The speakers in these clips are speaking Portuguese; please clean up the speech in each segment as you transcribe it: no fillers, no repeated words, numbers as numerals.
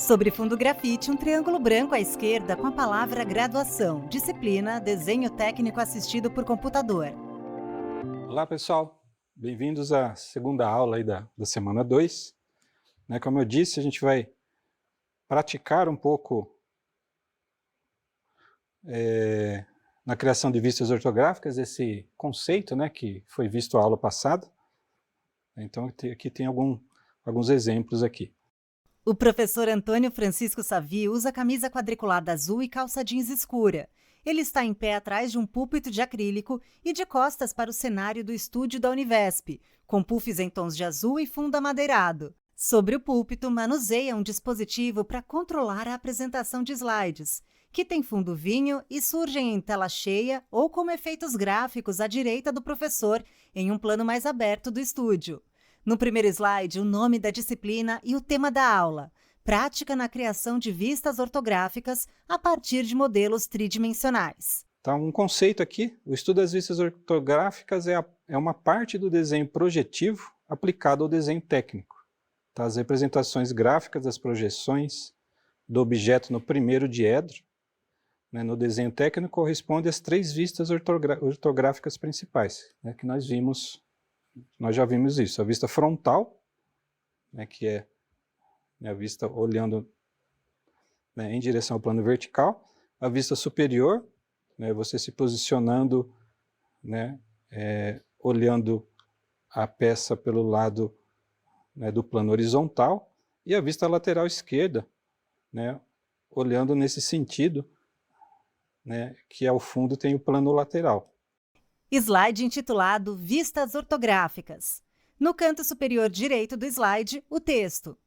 Sobre fundo grafite, um triângulo branco à esquerda com a palavra graduação, disciplina, desenho técnico assistido por computador. Olá pessoal, bem-vindos à segunda aula aí da semana 2. Como eu disse, a gente vai praticar um pouco na criação de vistas ortográficas, esse conceito que foi visto na aula passada. Então aqui tem alguns exemplos aqui. O professor Antônio Francisco Savi usa camisa quadriculada azul e calça jeans escura. Ele está em pé atrás de um púlpito de acrílico e de costas para o cenário do estúdio da Univesp, com puffs em tons de azul e fundo amadeirado. Sobre o púlpito, manuseia um dispositivo para controlar a apresentação de slides, que tem fundo vinho e surgem em tela cheia ou como efeitos gráficos à direita do professor, em um plano mais aberto do estúdio. No primeiro slide, o nome da disciplina e o tema da aula. Prática na criação de vistas ortográficas a partir de modelos tridimensionais. Então, um conceito aqui, o estudo das vistas ortográficas é uma parte do desenho projetivo aplicado ao desenho técnico. Tá? As representações gráficas das projeções do objeto no primeiro diedro, no desenho técnico, corresponde às 3 vistas ortográficas principais, que nós já vimos isso. A vista frontal, que é a vista olhando em direção ao plano vertical. A vista superior, você se posicionando, olhando a peça pelo lado do plano horizontal. E a vista lateral esquerda, olhando nesse sentido, que ao fundo tem o plano lateral. Slide intitulado Vistas Ortográficas. No canto superior direito do slide, o texto.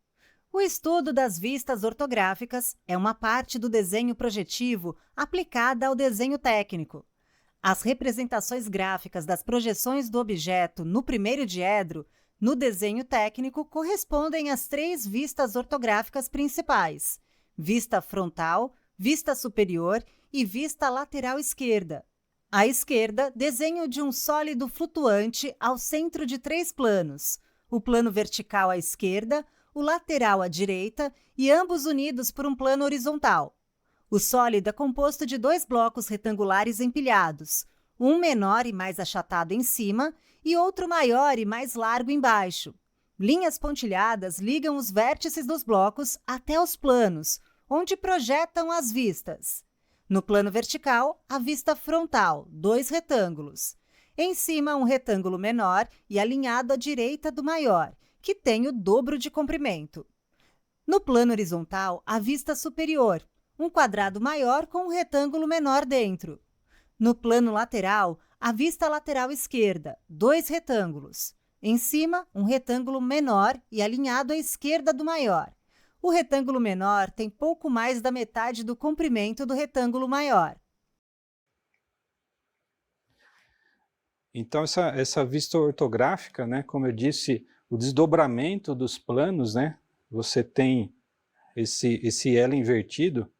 O estudo das vistas ortográficas é uma parte do desenho projetivo aplicada ao desenho técnico. As representações gráficas das projeções do objeto no primeiro diedro, no desenho técnico, correspondem às 3 vistas ortográficas principais: vista frontal, vista superior e vista lateral esquerda. À esquerda, desenho de um sólido flutuante ao centro de 3 planos, o plano vertical à esquerda, o lateral à direita e ambos unidos por um plano horizontal. O sólido é composto de 2 blocos retangulares empilhados, um menor e mais achatado em cima e outro maior e mais largo embaixo. Linhas pontilhadas ligam os vértices dos blocos até os planos, onde projetam as vistas. No plano vertical, a vista frontal, 2 retângulos. Em cima, um retângulo menor e alinhado à direita do maior, que tem o dobro de comprimento. No plano horizontal, a vista superior, um quadrado maior com um retângulo menor dentro. No plano lateral, a vista lateral esquerda, 2 retângulos. Em cima, um retângulo menor e alinhado à esquerda do maior. O retângulo menor tem pouco mais da metade do comprimento do retângulo maior. Então, essa vista ortográfica, como eu disse, o desdobramento dos planos, você tem esse L invertido.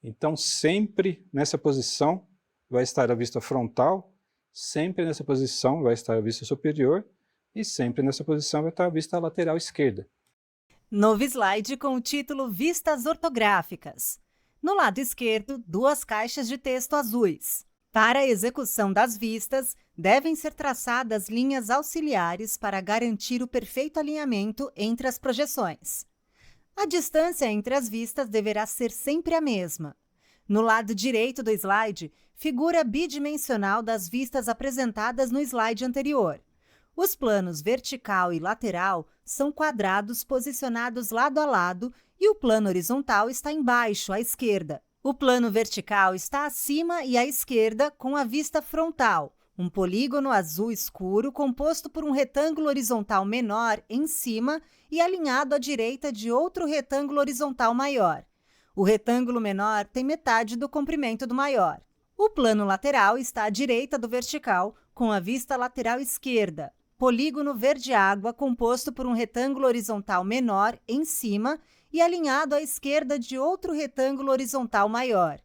Então, sempre nessa posição vai estar a vista frontal, sempre nessa posição vai estar a vista superior e sempre nessa posição vai estar a vista lateral esquerda. Novo slide com o título Vistas Ortográficas. No lado esquerdo, 2 caixas de texto azuis. Para a execução das vistas, devem ser traçadas linhas auxiliares para garantir o perfeito alinhamento entre as projeções. A distância entre as vistas deverá ser sempre a mesma. No lado direito do slide, figura bidimensional das vistas apresentadas no slide anterior. Os planos vertical e lateral são quadrados posicionados lado a lado e o plano horizontal está embaixo, à esquerda. O plano vertical está acima e à esquerda com a vista frontal, um polígono azul escuro composto por um retângulo horizontal menor em cima e alinhado à direita de outro retângulo horizontal maior. O retângulo menor tem metade do comprimento do maior. O plano lateral está à direita do vertical com a vista lateral esquerda, polígono verde-água composto por um retângulo horizontal menor em cima e alinhado à esquerda de outro retângulo horizontal maior.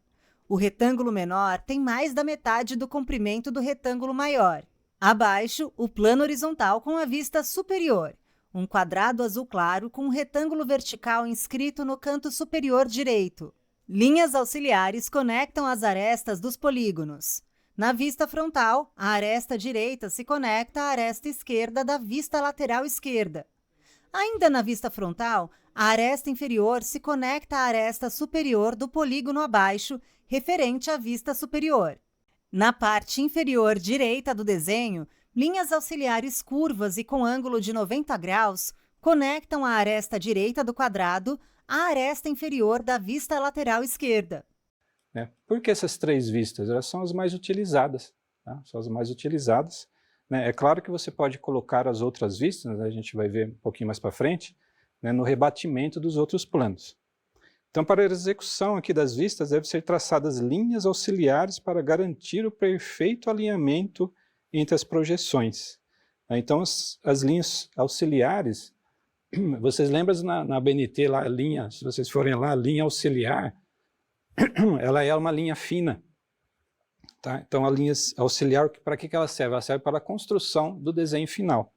O retângulo menor tem mais da metade do comprimento do retângulo maior. Abaixo, o plano horizontal com a vista superior, um quadrado azul claro com um retângulo vertical inscrito no canto superior direito. Linhas auxiliares conectam as arestas dos polígonos. Na vista frontal, a aresta direita se conecta à aresta esquerda da vista lateral esquerda. Ainda na vista frontal, a aresta inferior se conecta à aresta superior do polígono abaixo, referente à vista superior. Na parte inferior direita do desenho, linhas auxiliares curvas e com ângulo de 90 graus conectam a aresta direita do quadrado à aresta inferior da vista lateral esquerda. Por que essas três vistas? Elas são as mais utilizadas. Tá? São as mais utilizadas. É claro que você pode colocar as outras vistas, a gente vai ver um pouquinho mais para frente, no rebatimento dos outros planos. Então, para a execução aqui das vistas, devem ser traçadas linhas auxiliares para garantir o perfeito alinhamento entre as projeções. Então, as linhas auxiliares, vocês lembram na BNT, lá, linha, se vocês forem lá, a linha auxiliar, ela é uma linha fina. Tá? Então, a linha auxiliar, para que ela serve? Ela serve para a construção do desenho final.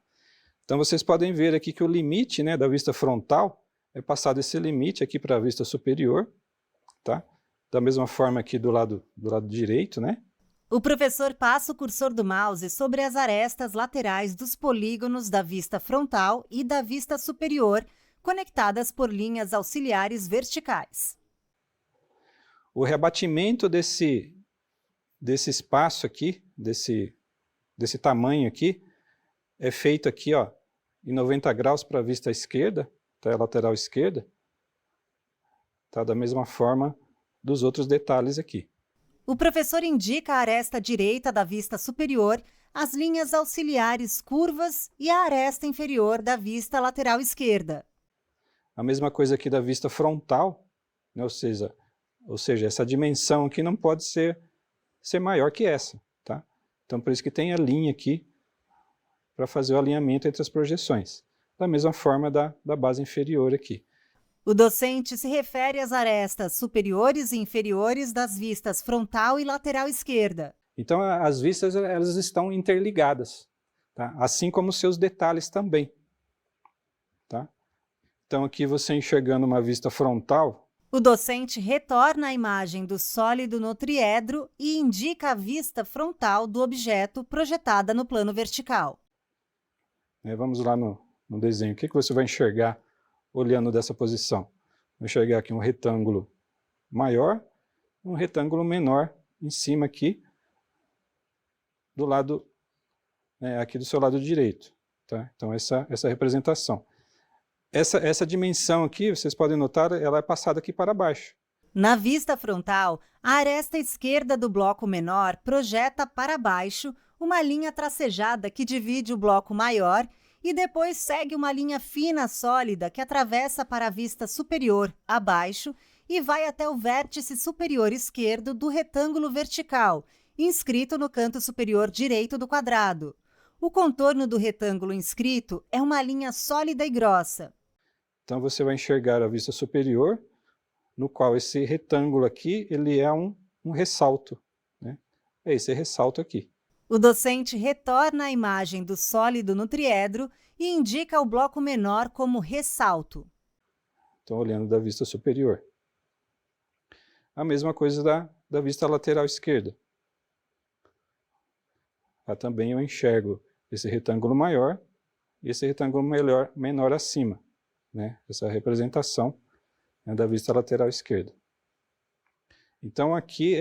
Então, vocês podem ver aqui que o limite, da vista frontal é passado esse limite aqui para a vista superior, tá? Da mesma forma aqui do lado direito, O professor passa o cursor do mouse sobre as arestas laterais dos polígonos da vista frontal e da vista superior, conectadas por linhas auxiliares verticais. O rebatimento desse espaço aqui, desse tamanho aqui, é feito aqui, ó, em 90 graus para a vista esquerda, tá, a lateral esquerda, tá, da mesma forma dos outros detalhes aqui. O professor indica a aresta direita da vista superior, as linhas auxiliares curvas e a aresta inferior da vista lateral esquerda. A mesma coisa aqui da vista frontal, ou seja, essa dimensão aqui não pode ser maior que essa, tá? Então, por isso que tem a linha aqui para fazer o alinhamento entre as projeções. Da mesma forma da base inferior aqui. O docente se refere às arestas superiores e inferiores das vistas frontal e lateral esquerda. Então, as vistas elas estão interligadas, tá? Assim como os seus detalhes também. Tá? Então, aqui você enxergando uma vista frontal, o docente retorna a imagem do sólido no triedro e indica a vista frontal do objeto projetada no plano vertical. Vamos lá no desenho. O que você vai enxergar olhando dessa posição? Vai enxergar aqui um retângulo maior, um retângulo menor em cima aqui, do lado, aqui do seu lado direito. Tá? Então, essa representação. Essa dimensão aqui, vocês podem notar, ela é passada aqui para baixo. Na vista frontal, a aresta esquerda do bloco menor projeta para baixo uma linha tracejada que divide o bloco maior e depois segue uma linha fina sólida que atravessa para a vista superior, abaixo, e vai até o vértice superior esquerdo do retângulo vertical, inscrito no canto superior direito do quadrado. O contorno do retângulo inscrito é uma linha sólida e grossa. Então você vai enxergar a vista superior, no qual esse retângulo aqui ele é um ressalto. É esse ressalto aqui. O docente retorna a imagem do sólido no triedro e indica o bloco menor como ressalto. Então, olhando da vista superior. A mesma coisa da vista lateral esquerda. Lá também eu enxergo esse retângulo maior e esse retângulo menor acima. Essa representação da vista lateral esquerda. Então, aqui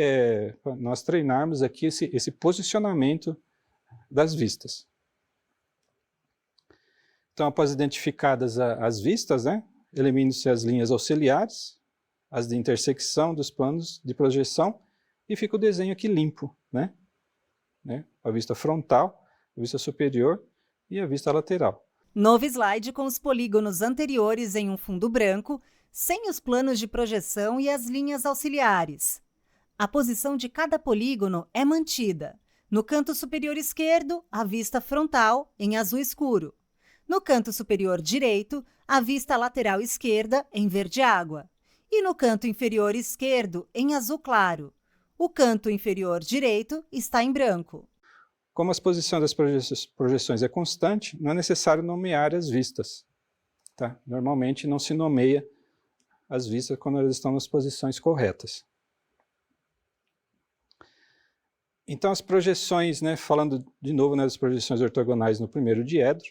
nós treinarmos aqui esse posicionamento das vistas. Então, após identificadas as vistas, eliminam-se as linhas auxiliares, as de intersecção dos planos de projeção, e fica o desenho aqui limpo. A vista frontal, a vista superior e a vista lateral. Novo slide com os polígonos anteriores em um fundo branco, sem os planos de projeção e as linhas auxiliares. A posição de cada polígono é mantida. No canto superior esquerdo, a vista frontal, em azul escuro. No canto superior direito, a vista lateral esquerda, em verde água. E no canto inferior esquerdo, em azul claro. O canto inferior direito está em branco. Como as posições das projeções é constante, não é necessário nomear as vistas. Tá? Normalmente não se nomeia as vistas quando elas estão nas posições corretas. Então as projeções, né, falando de novo das projeções ortogonais no primeiro diedro.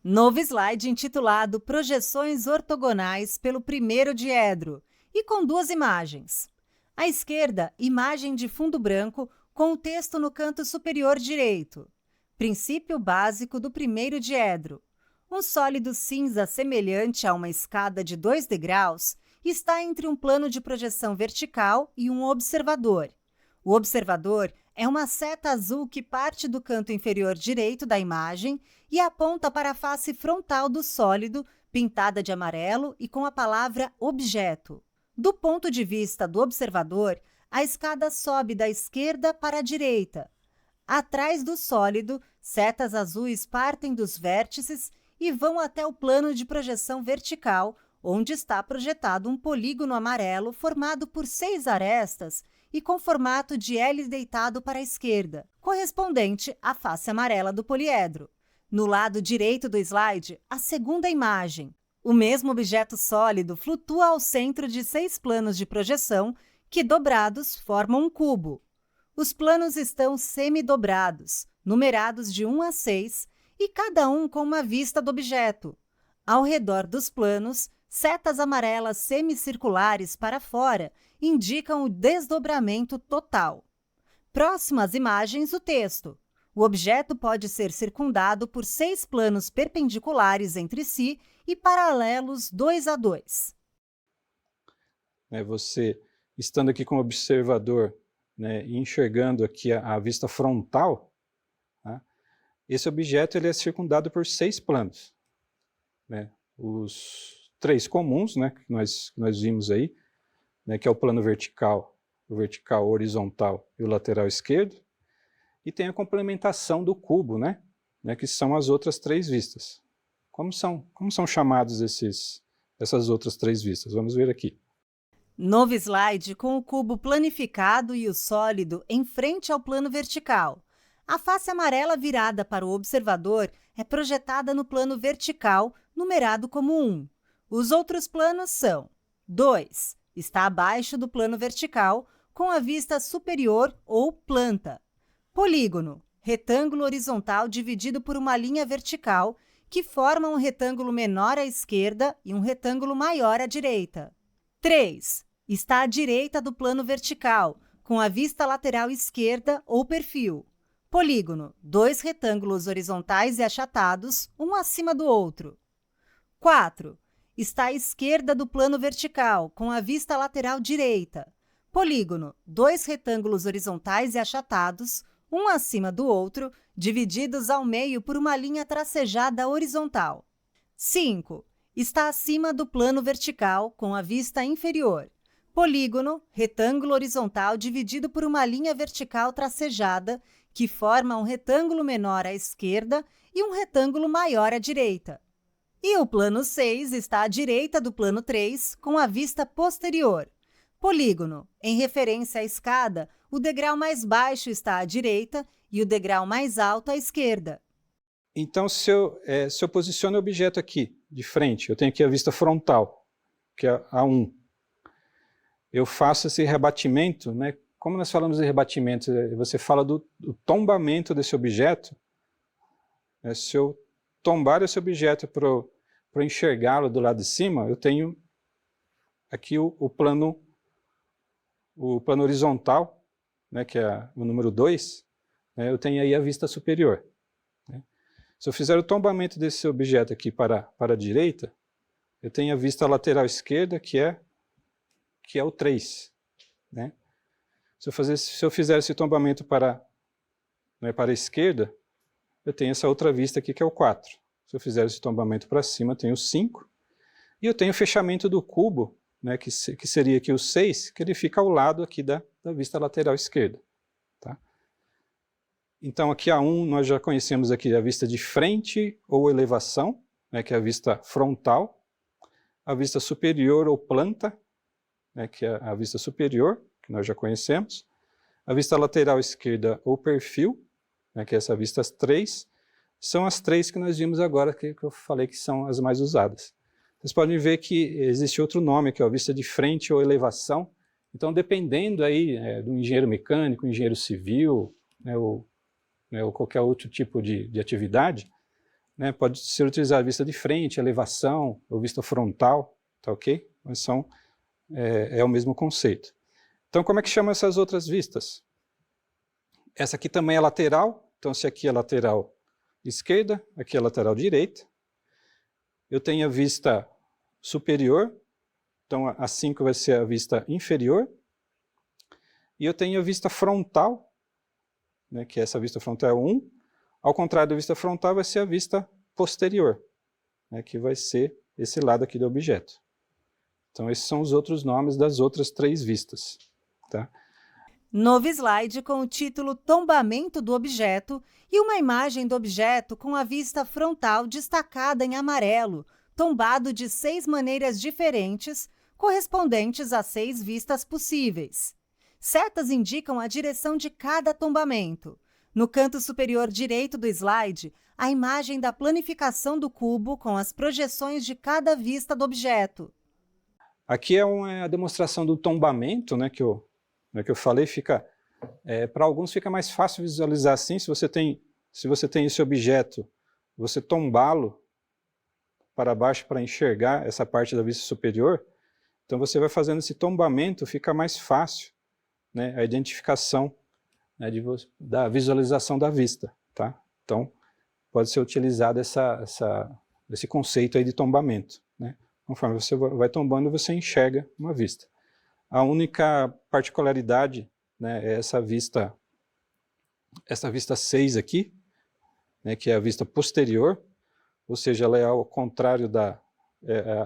Novo slide intitulado Projeções ortogonais pelo primeiro diedro e com duas imagens. À esquerda, imagem de fundo branco com o texto no canto superior direito. Princípio básico do primeiro diedro. Um sólido cinza semelhante a uma escada de 2 degraus está entre um plano de projeção vertical e um observador. O observador é uma seta azul que parte do canto inferior direito da imagem e aponta para a face frontal do sólido, pintada de amarelo e com a palavra objeto. Do ponto de vista do observador, a escada sobe da esquerda para a direita. Atrás do sólido, setas azuis partem dos vértices e vão até o plano de projeção vertical, onde está projetado um polígono amarelo formado por 6 arestas e com formato de L deitado para a esquerda, correspondente à face amarela do poliedro. No lado direito do slide, a segunda imagem. O mesmo objeto sólido flutua ao centro de 6 planos de projeção que, dobrados, formam um cubo. Os planos estão semidobrados, numerados de 1 a 6, e cada um com uma vista do objeto. Ao redor dos planos, setas amarelas semicirculares para fora indicam o desdobramento total. Próximo às imagens, o texto. O objeto pode ser circundado por 6 planos perpendiculares entre si e paralelos 2 a 2. Você, estando aqui como observador, né, e enxergando aqui a vista frontal, tá? Esse objeto ele é circundado por 6 planos. Né? Os 3 comuns, né, que nós vimos aí, né, que é o plano vertical, o vertical horizontal e o lateral esquerdo, e tem a complementação do cubo, né, que são as outras 3 vistas. Como são chamados essas outras 3 vistas? Vamos ver aqui. Novo slide com o cubo planificado e o sólido em frente ao plano vertical. A face amarela virada para o observador é projetada no plano vertical, numerado como 1. Os outros planos são 2. Está abaixo do plano vertical, com a vista superior ou planta. Polígono, retângulo horizontal dividido por uma linha vertical, que forma um retângulo menor à esquerda e um retângulo maior à direita. 3. Está à direita do plano vertical, com a vista lateral esquerda ou perfil. Polígono, 2 retângulos horizontais e achatados, um acima do outro. 4. Está à esquerda do plano vertical, com a vista lateral direita. Polígono, 2 retângulos horizontais e achatados, um acima do outro, divididos ao meio por uma linha tracejada horizontal. 5. Está acima do plano vertical, com a vista inferior. Polígono, retângulo horizontal dividido por uma linha vertical tracejada, que forma um retângulo menor à esquerda e um retângulo maior à direita. E o plano 6 está à direita do plano 3, com a vista posterior. Polígono, em referência à escada, o degrau mais baixo está à direita e o degrau mais alto à esquerda. Então, se eu posiciono o objeto aqui, de frente, eu tenho aqui a vista frontal, que é a 1. Eu faço esse rebatimento, né? Como nós falamos de rebatimento, você fala do tombamento desse objeto. Né? Se eu tombar esse objeto para enxergá-lo do lado de cima, eu tenho aqui o plano horizontal, né, que é o número 2, né, eu tenho aí a vista superior. Né? Se eu fizer o tombamento desse objeto aqui para a direita, eu tenho a vista lateral esquerda, que é o 3. Né? Se eu fizer esse tombamento para a esquerda, eu tenho essa outra vista aqui, que é o 4. Se eu fizer esse tombamento para cima, eu tenho o 5. E eu tenho o fechamento do cubo, né, que seria aqui o 6, que ele fica ao lado aqui da vista lateral esquerda. Tá? Então, aqui a 1, nós já conhecemos aqui a vista de frente ou elevação, né, que é a vista frontal. A vista superior ou planta, né, que é a vista superior, que nós já conhecemos. A vista lateral esquerda ou perfil, né, que é essa vista 3. são as três que nós vimos agora, que eu falei que são as mais usadas. Vocês podem ver que existe outro nome aqui, ó, vista de frente ou elevação. Então, dependendo aí do engenheiro mecânico, engenheiro civil, né, ou qualquer outro tipo de atividade, né, pode ser utilizada vista de frente, elevação ou vista frontal, tá ok? Mas é o mesmo conceito. Então, como é que chama essas outras vistas? Essa aqui também é lateral, então se aqui é lateral esquerda, aqui é lateral direita. Eu tenho a vista superior, então a 5 vai ser a vista inferior. E eu tenho a vista frontal, né, que essa vista frontal é 1. Ao contrário da vista frontal, vai ser a vista posterior, né, que vai ser esse lado aqui do objeto. Então, esses são os outros nomes das outras três vistas. Tá? Novo slide com o título Tombamento do objeto e uma imagem do objeto com a vista frontal destacada em amarelo, tombado de 6 maneiras diferentes, correspondentes a 6 vistas possíveis. Setas indicam a direção de cada tombamento. No canto superior direito do slide, a imagem da planificação do cubo com as projeções de cada vista do objeto. Aqui é uma demonstração do tombamento, né, que eu falei, para alguns fica mais fácil visualizar assim, se você tem esse objeto, você tombá-lo para baixo para enxergar essa parte da vista superior, então você vai fazendo esse tombamento, fica mais fácil, né, a identificação, né, da visualização da vista. Tá? Então, pode ser utilizado esse conceito aí de tombamento. Né? Conforme você vai tombando, você enxerga uma vista. A única particularidade, né, é essa vista 6 aqui, né, que é a vista posterior, ou seja, ela é ao contrário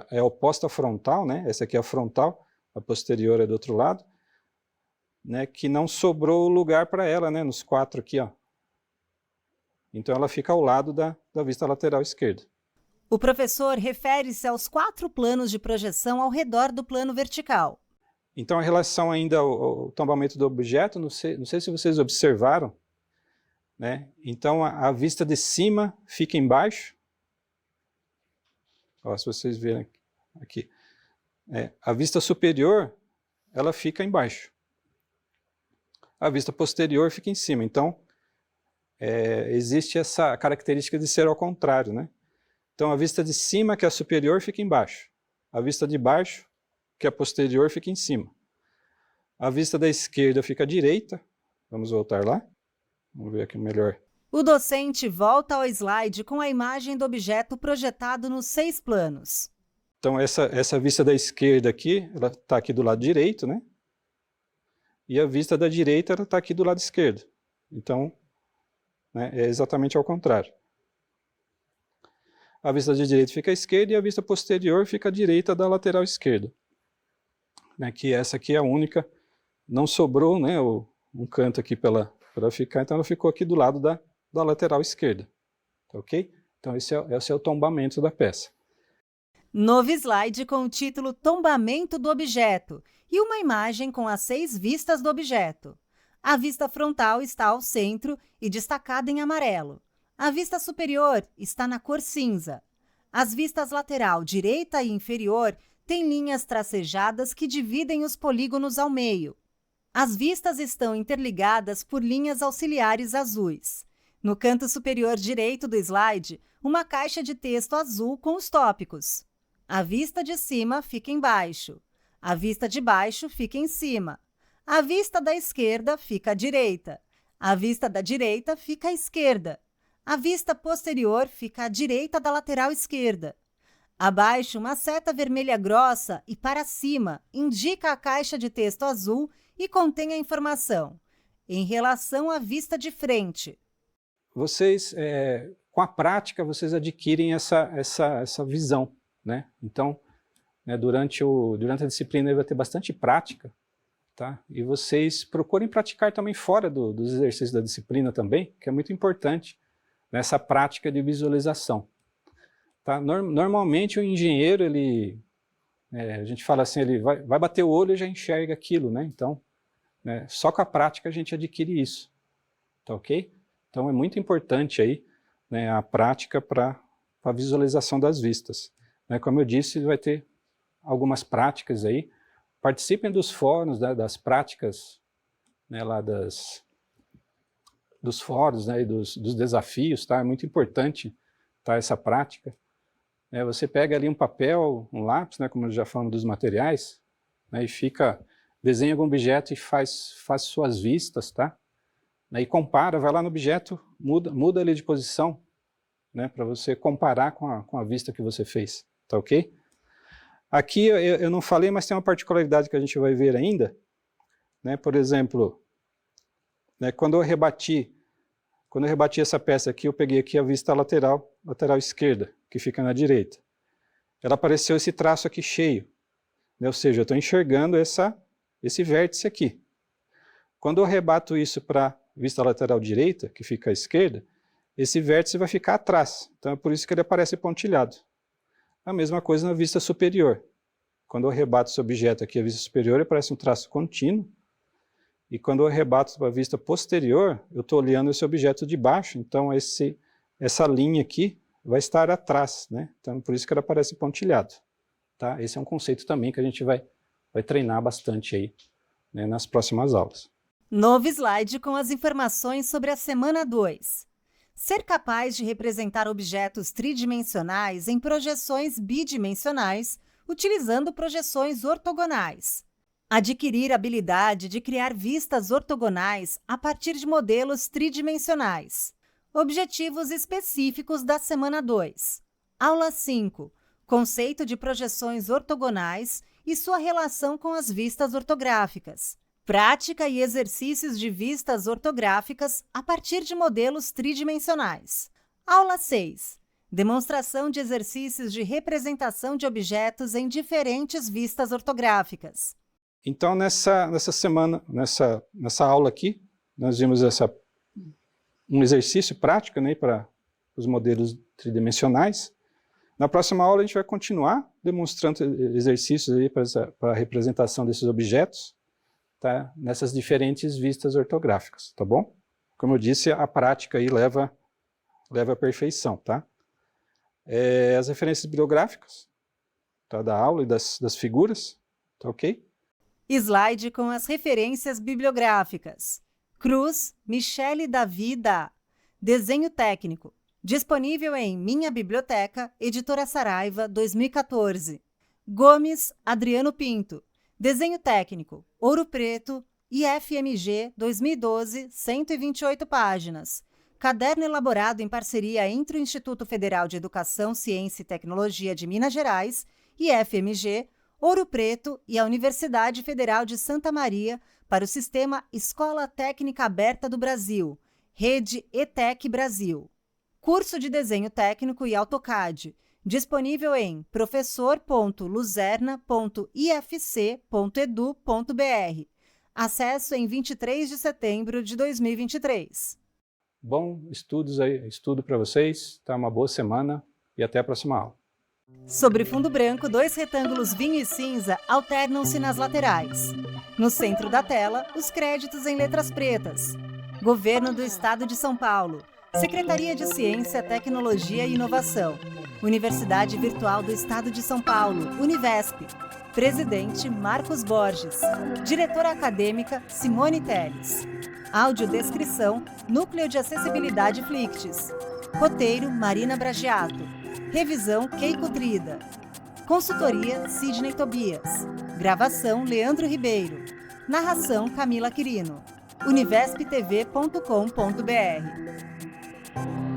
é oposta à frontal, né, essa aqui é a frontal, a posterior é do outro lado, né, que não sobrou lugar para ela, né, nos 4 aqui, ó. Então ela fica ao lado da vista lateral esquerda. O professor refere-se aos 4 planos de projeção ao redor do plano vertical. Então, em relação ainda ao tombamento do objeto, não sei se vocês observaram, né? Então a vista de cima fica embaixo. Ó, se vocês verem aqui. A vista superior, ela fica embaixo. A vista posterior fica em cima. Então, existe essa característica de ser ao contrário, né? Então, a vista de cima, que é a superior, fica embaixo. A vista de baixo, que é a posterior, fica em cima. A vista da esquerda fica à direita. Vamos voltar lá. Vamos ver aqui melhor. O docente volta ao slide com a imagem do objeto projetado nos 6 planos. Então, essa vista da esquerda aqui, ela está aqui do lado direito, né? E a vista da direita, ela está aqui do lado esquerdo. Então, né, é exatamente ao contrário. A vista de direita fica à esquerda e a vista posterior fica à direita da lateral esquerda. Né, que essa aqui é a única, não sobrou, né, um canto aqui para ficar, então ela ficou aqui do lado da lateral esquerda. Tá, ok? Então esse é o tombamento da peça. Novo slide com o título Tombamento do objeto e uma imagem com as 6 vistas do objeto. A vista frontal está ao centro e destacada em amarelo. A vista superior está na cor cinza. As vistas lateral direita e inferior têm linhas tracejadas que dividem os polígonos ao meio. As vistas estão interligadas por linhas auxiliares azuis. No canto superior direito do slide, uma caixa de texto azul com os tópicos. A vista de cima fica embaixo. A vista de baixo fica em cima. A vista da esquerda fica à direita. A vista da direita fica à esquerda. A vista posterior fica à direita da lateral esquerda. Abaixo, uma seta vermelha grossa e para cima indica a caixa de texto azul e contém a informação em relação à vista de frente. Vocês, com a prática, vocês adquirem essa visão, né? Então, né, durante a disciplina vai ter bastante prática, tá? E vocês procurem praticar também fora dos exercícios da disciplina também, que é muito importante nessa prática de visualização. Tá? Normalmente o engenheiro, a gente fala assim, ele vai bater o olho e já enxerga aquilo, né? Então, né, só com a prática a gente adquire isso, tá ok? Então é muito importante aí né, a prática para a visualização das vistas. Né, como eu disse, vai ter algumas práticas aí. Participem dos fóruns, né, das práticas, né, lá dos fóruns, né, e dos desafios, tá? É muito importante, tá, essa prática. Você pega ali um papel, um lápis, né, como já falamos dos materiais, né, e desenha algum objeto e faz suas vistas, tá? E compara, vai lá no objeto, muda ele de posição, né, para você comparar com a vista que você fez, tá ok? Aqui eu não falei, mas tem uma particularidade que a gente vai ver ainda, né, por exemplo, né, quando eu rebati essa peça aqui, eu peguei aqui a vista lateral esquerda, que fica na direita. Ela apareceu esse traço aqui cheio, né, ou seja, eu estou enxergando esse vértice aqui. Quando eu rebato isso para a vista lateral direita, que fica à esquerda, esse vértice vai ficar atrás, então é por isso que ele aparece pontilhado. A mesma coisa na vista superior. Quando eu rebato esse objeto aqui, a vista superior, aparece um traço contínuo, e quando eu rebato para a vista posterior, eu estou olhando esse objeto de baixo, então essa linha aqui vai estar atrás, né? Então por isso que ele aparece pontilhado. Tá? Esse é um conceito também que a gente vai treinar bastante aí, né, nas próximas aulas. Novo slide com as informações sobre a semana 2. Ser capaz de representar objetos tridimensionais em projeções bidimensionais, utilizando projeções ortogonais. Adquirir a habilidade de criar vistas ortogonais a partir de modelos tridimensionais. Objetivos específicos da semana 2. Aula 5. Conceito de projeções ortogonais e sua relação com as vistas ortográficas. Prática e exercícios de vistas ortográficas a partir de modelos tridimensionais. Aula 6. Demonstração de exercícios de representação de objetos em diferentes vistas ortográficas. Então, nessa aula aqui, nós vimos um exercício prático, né, para os modelos tridimensionais. Na próxima aula, a gente vai continuar demonstrando exercícios para a representação desses objetos, tá, nessas diferentes vistas ortográficas, tá bom? Como eu disse, a prática aí leva à perfeição, tá? As referências bibliográficas, tá, da aula e das figuras, tá ok? Slide com as referências bibliográficas. Cruz, Michele Davida. Desenho técnico. Disponível em Minha Biblioteca, Editora Saraiva, 2014. Gomes, Adriano Pinto. Desenho técnico. Ouro Preto, IFMG, 2012, 128 páginas. Caderno elaborado em parceria entre o Instituto Federal de Educação, Ciência e Tecnologia de Minas Gerais, IFMG, Ouro Preto e a Universidade Federal de Santa Maria para o Sistema Escola Técnica Aberta do Brasil, Rede ETEC Brasil. Curso de Desenho Técnico e AutoCAD, disponível em professor.luzerna.ifc.edu.br. Acesso em 23 de setembro de 2023. Bom, estudo para vocês, tá? Uma boa semana e até a próxima aula. Sobre fundo branco, 2 retângulos vinho e cinza alternam-se nas laterais. No centro da tela, os créditos em letras pretas. Governo do Estado de São Paulo. Secretaria de Ciência, Tecnologia e Inovação. Universidade Virtual do Estado de São Paulo, Univesp. Presidente Marcos Borges. Diretora acadêmica Simone Telles. Audiodescrição, Núcleo de Acessibilidade Flictis. Roteiro Marina Bragiato. Revisão Keiko Trida. Consultoria Sidney Tobias. Gravação Leandro Ribeiro. Narração Camila Quirino. univesptv.com.br